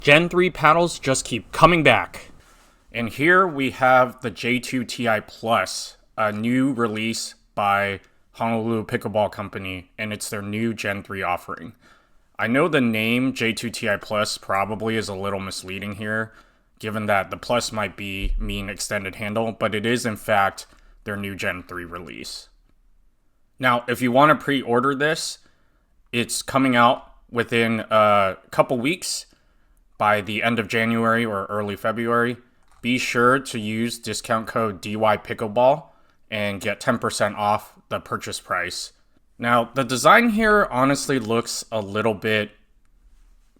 Gen 3 paddles just keep coming back. And here we have the J2TI Plus, a new release by Honolulu Pickleball Company, and it's their new Gen 3 offering. I know the name J2TI Plus probably is a little misleading here, given that the plus might mean extended handle, but it is in fact their new Gen 3 release. Now, if you want to pre-order this, it's coming out within a couple weeks by the end of January or early February. Be sure to use discount code DYPICKLEBALL and get 10% off the purchase price. Now, the design here honestly looks a little bit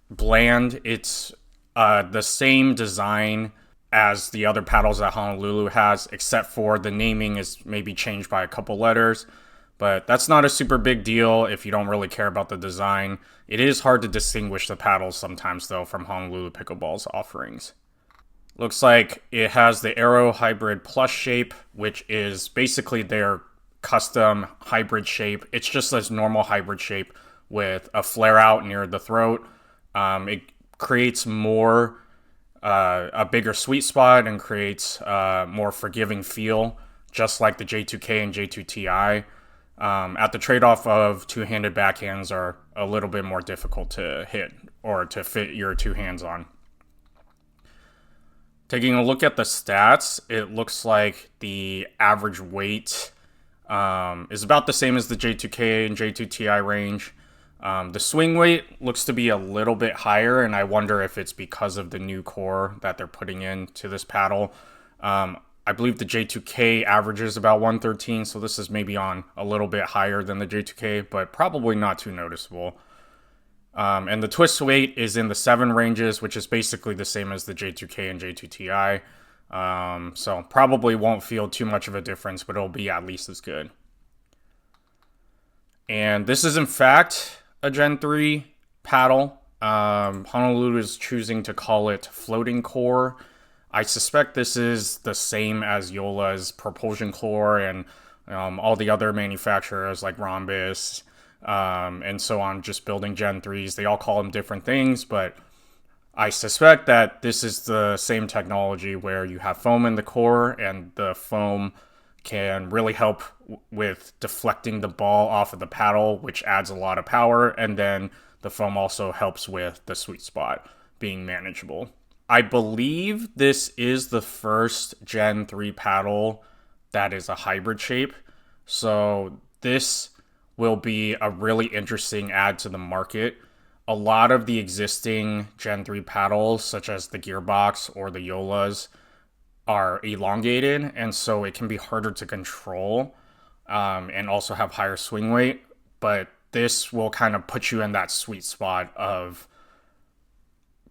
bland. It's the same design as the other paddles that Honolulu has, except for the naming is maybe changed by a couple letters. But that's not a super big deal if you don't really care about the design. It is hard to distinguish the paddles sometimes, though, from Honolulu Pickleball's offerings. Looks like it has the Aero Hybrid Plus shape, which is basically their custom hybrid shape. It's just this normal hybrid shape with a flare out near the throat. It creates a bigger sweet spot and creates a more forgiving feel, just like the J2K and J2TI. At the trade-off of two-handed backhands are a little bit more difficult to hit or to fit your two hands on. Taking a look at the stats, it looks like the average weight is about the same as the J2K and J2TI range. The swing weight looks to be a little bit higher, and I wonder if it's because of the new core that they're putting into this paddle. I believe the J2K averages about 113, so this is maybe on a little bit higher than the J2K, but probably not too noticeable. And the twist weight is in the 7 ranges, which is basically the same as the J2K and J2TI. So probably won't feel too much of a difference, but it'll be at least as good. And this is in fact a Gen 3 paddle. Honolulu is choosing to call it floating core. I suspect this is the same as Yola's propulsion core and all the other manufacturers like Rhombus and so on, just building Gen 3s. They all call them different things, but I suspect that this is the same technology where you have foam in the core, and the foam can really help with deflecting the ball off of the paddle, which adds a lot of power, and then the foam also helps with the sweet spot being manageable. I believe this is the first Gen 3 paddle that is a hybrid shape, so this will be a really interesting add to the market. A lot of the existing Gen 3 paddles, such as the Gearbox or the Yolas, are elongated, and so it can be harder to control and also have higher swing weight, but this will kind of put you in that sweet spot of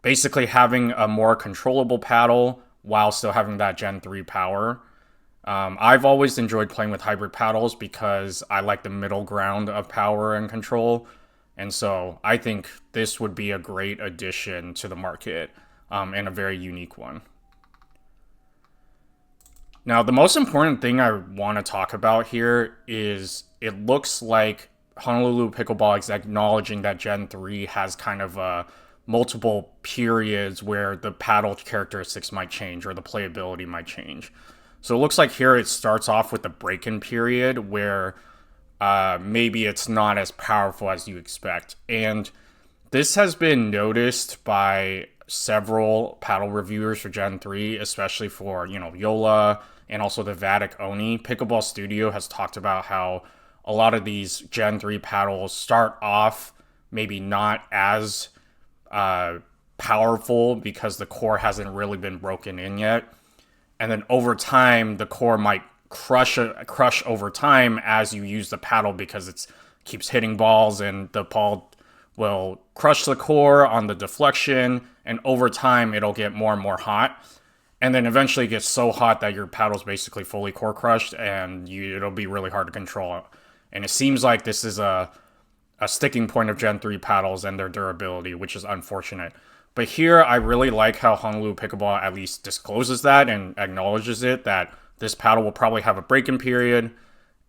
basically having a more controllable paddle while still having that Gen 3 power. I've always enjoyed playing with hybrid paddles because I like the middle ground of power and control. And so I think this would be a great addition to the market and a very unique one. Now, the most important thing I want to talk about here is it looks like Honolulu Pickleball is acknowledging that Gen 3 has kind of multiple periods where the paddle characteristics might change or the playability might change. So it looks like here it starts off with the break-in period where maybe it's not as powerful as you expect. And this has been noticed by several paddle reviewers for Gen 3, especially for, Yola and also the Vatic Oni. Pickleball Studio has talked about how a lot of these Gen 3 paddles start off maybe not as powerful because the core hasn't really been broken in yet. And then over time, the core might crush over time as you use the paddle because it keeps hitting balls and the ball will crush the core on the deflection. And over time, it'll get more and more hot. And then eventually it gets so hot that your paddle's basically fully core crushed and it'll be really hard to control. And it seems like this is a sticking point of Gen 3 paddles and their durability, which is unfortunate. But here, I really like how Honolulu Pickleball at least discloses that and acknowledges it, that this paddle will probably have a break-in period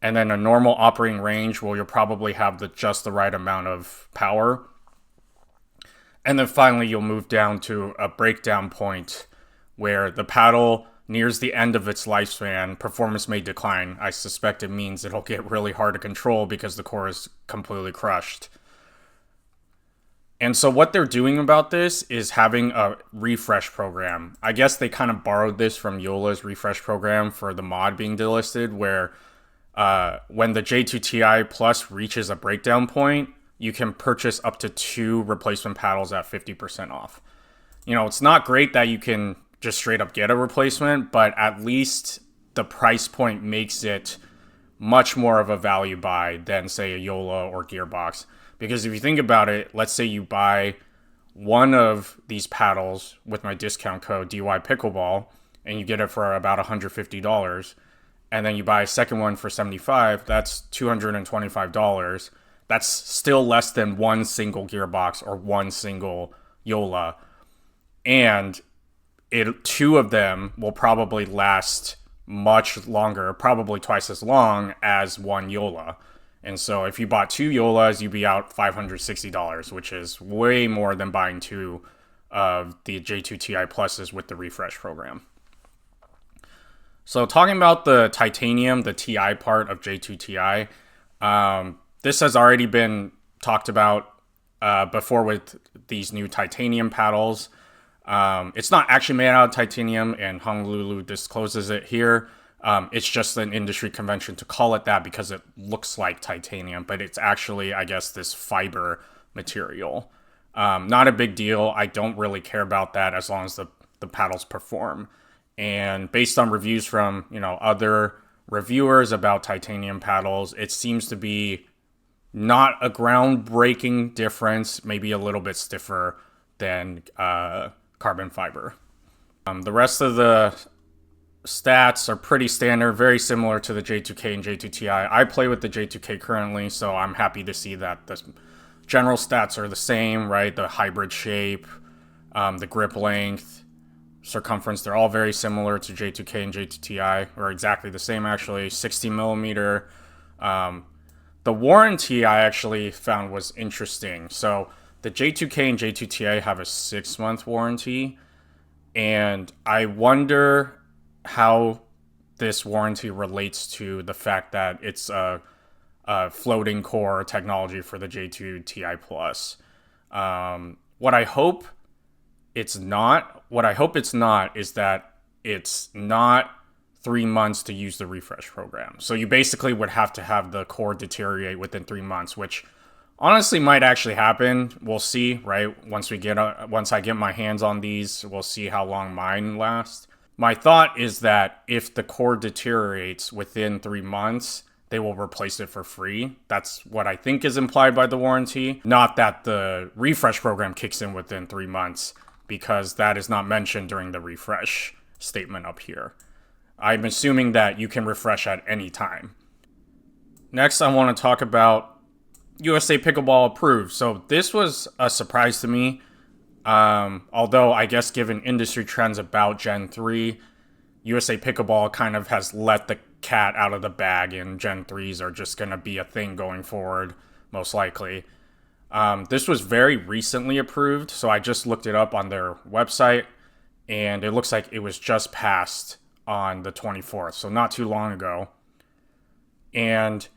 and then a normal operating range where you'll probably have just the right amount of power. And then finally, you'll move down to a breakdown point where the paddle nears the end of its lifespan. Performance may decline. I suspect it means it'll get really hard to control because the core is completely crushed. And so what they're doing about this is having a refresh program. I guess they kind of borrowed this from YOLA's refresh program for the mod being delisted, where when the J2TI Plus reaches a breakdown point, you can purchase up to 2 replacement paddles at 50% off. You know, it's not great that you can just straight up get a replacement, but at least the price point makes it much more of a value buy than, say, a YOLA or Gearbox. Because if you think about it, let's say you buy one of these paddles with my discount code DYPICKLEBALL, and you get it for about $150, and then you buy a second one for $75, that's $225. That's still less than one single Gearbox or one single YOLA. And 2 of them will probably last much longer, probably twice as long as one YOLA. And so if you bought 2 YOLAs, you'd be out $560, which is way more than buying 2 of the J2TI Pluses with the refresh program. So talking about the titanium, the TI part of J2TI, this has already been talked about before with these new titanium paddles. It's not actually made out of titanium, and Honolulu discloses it here. It's just an industry convention to call it that because it looks like titanium, but it's actually, I guess, this fiber material. Not a big deal. I don't really care about that as long as the paddles perform. And based on reviews from, other reviewers about titanium paddles, it seems to be not a groundbreaking difference, maybe a little bit stiffer than carbon fiber. The rest of the stats are pretty standard, very similar to the J2K and J2TI. I play with the J2K currently, so I'm happy to see that the general stats are the same, right? The hybrid shape, the grip length, circumference, they're all very similar to J2K and J2TI, or exactly the same actually, 60 millimeter. The warranty I actually found was interesting. So the J2K and J2TI have a 6-month warranty, and I wonder how this warranty relates to the fact that it's a floating core technology for the J2TI Plus. What I hope it's not is that it's not 3 months to use the refresh program. So you basically would have to have the core deteriorate within 3 months, which honestly might actually happen. We'll see, right? Once I get my hands on these, we'll see how long mine lasts. My thought is that if the core deteriorates within 3 months, they will replace it for free. That's what I think is implied by the warranty. Not that the refresh program kicks in within 3 months, because that is not mentioned during the refresh statement up here. I'm assuming that you can refresh at any time. Next, I want to talk about USA Pickleball approved. So this was a surprise to me. Although I guess given industry trends about Gen 3, USA Pickleball kind of has let the cat out of the bag, and Gen 3s are just going to be a thing going forward, most likely. This was very recently approved, so I just looked it up on their website, and it looks like it was just passed on the 24th, so not too long ago. And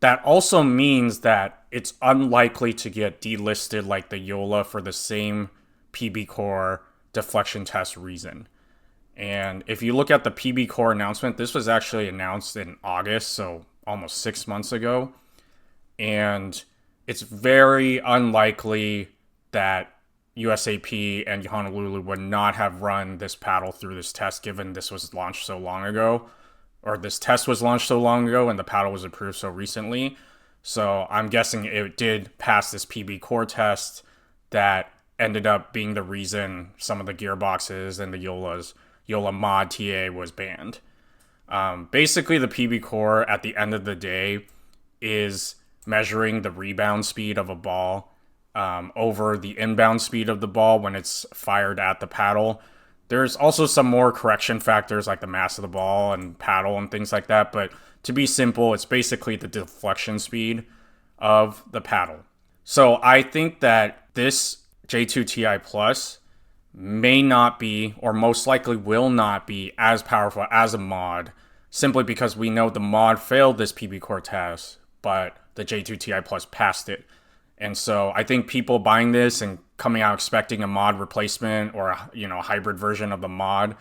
that also means that it's unlikely to get delisted like the YOLA for the same PBCoR deflection test reason. And if you look at the PBCoR announcement, this was actually announced in August, so almost 6 months ago. And it's very unlikely that USAP and Honolulu would not have run this paddle through this test, given this was launched so long ago, or this test was launched so long ago and the paddle was approved so recently. So I'm guessing it did pass this PBCoR test that ended up being the reason some of the gearboxes and the YOLA mod TA was banned. Basically, the PBCoR at the end of the day is measuring the rebound speed of a ball over the inbound speed of the ball when it's fired at the paddle. There's also some more correction factors like the mass of the ball and paddle and things like that, but to be simple, it's basically the deflection speed of the paddle. So I think that this J2TI Plus may not be, or most likely will not be, as powerful as a mod, simply because we know the mod failed this PBCoR test, but the J2TI Plus passed it. And so I think people buying this and coming out expecting a mod replacement or a hybrid version of the mod,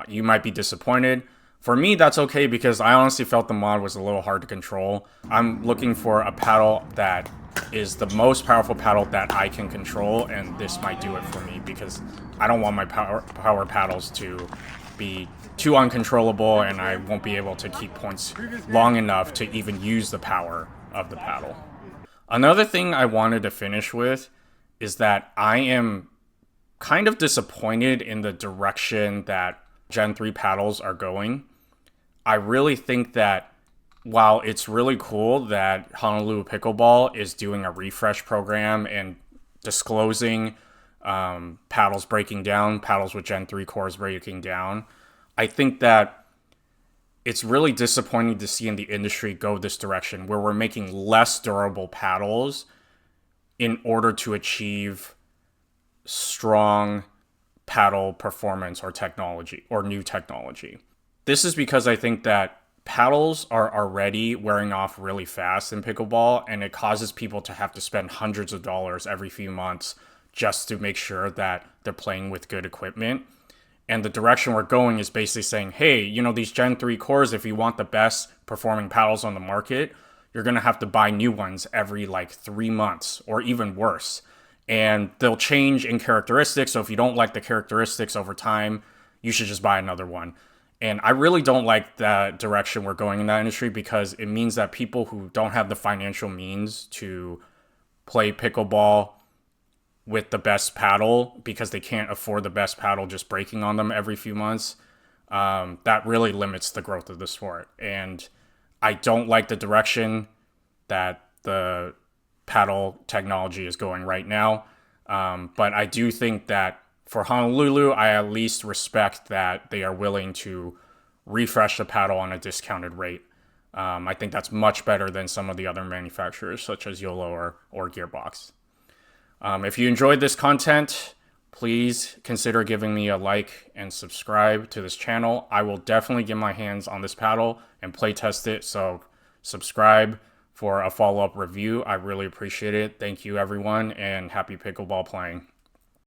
you might be disappointed. For me, that's okay because I honestly felt the mod was a little hard to control. I'm looking for a paddle that is the most powerful paddle that I can control, and this might do it for me because I don't want my power paddles to be too uncontrollable, and I won't be able to keep points long enough to even use the power of the paddle. Another thing I wanted to finish with is that I am kind of disappointed in the direction that Gen 3 paddles are going. I really think that while it's really cool that Honolulu Pickleball is doing a refresh program and disclosing paddles breaking down, paddles with Gen 3 cores breaking down, I think that it's really disappointing to see in the industry go this direction where we're making less durable paddles in order to achieve strong paddle performance or technology or new technology. This is because I think that paddles are already wearing off really fast in pickleball, and it causes people to have to spend hundreds of dollars every few months just to make sure that they're playing with good equipment. And the direction we're going is basically saying, hey, these Gen 3 cores, if you want the best performing paddles on the market, you're going to have to buy new ones every 3 months or even worse. And they'll change in characteristics. So if you don't like the characteristics over time, you should just buy another one. And I really don't like the direction we're going in that industry because it means that people who don't have the financial means to play pickleball with the best paddle because they can't afford the best paddle just breaking on them every few months, that really limits the growth of the sport. And I don't like the direction that the paddle technology is going right now. But I do think that for Honolulu, I at least respect that they are willing to refresh the paddle on a discounted rate. I think that's much better than some of the other manufacturers such as YOLO or Gearbox. If you enjoyed this content, please consider giving me a like and subscribe to this channel. I will definitely get my hands on this paddle and play test it, so subscribe for a follow-up review. I really appreciate it. Thank you, everyone, and happy pickleball playing.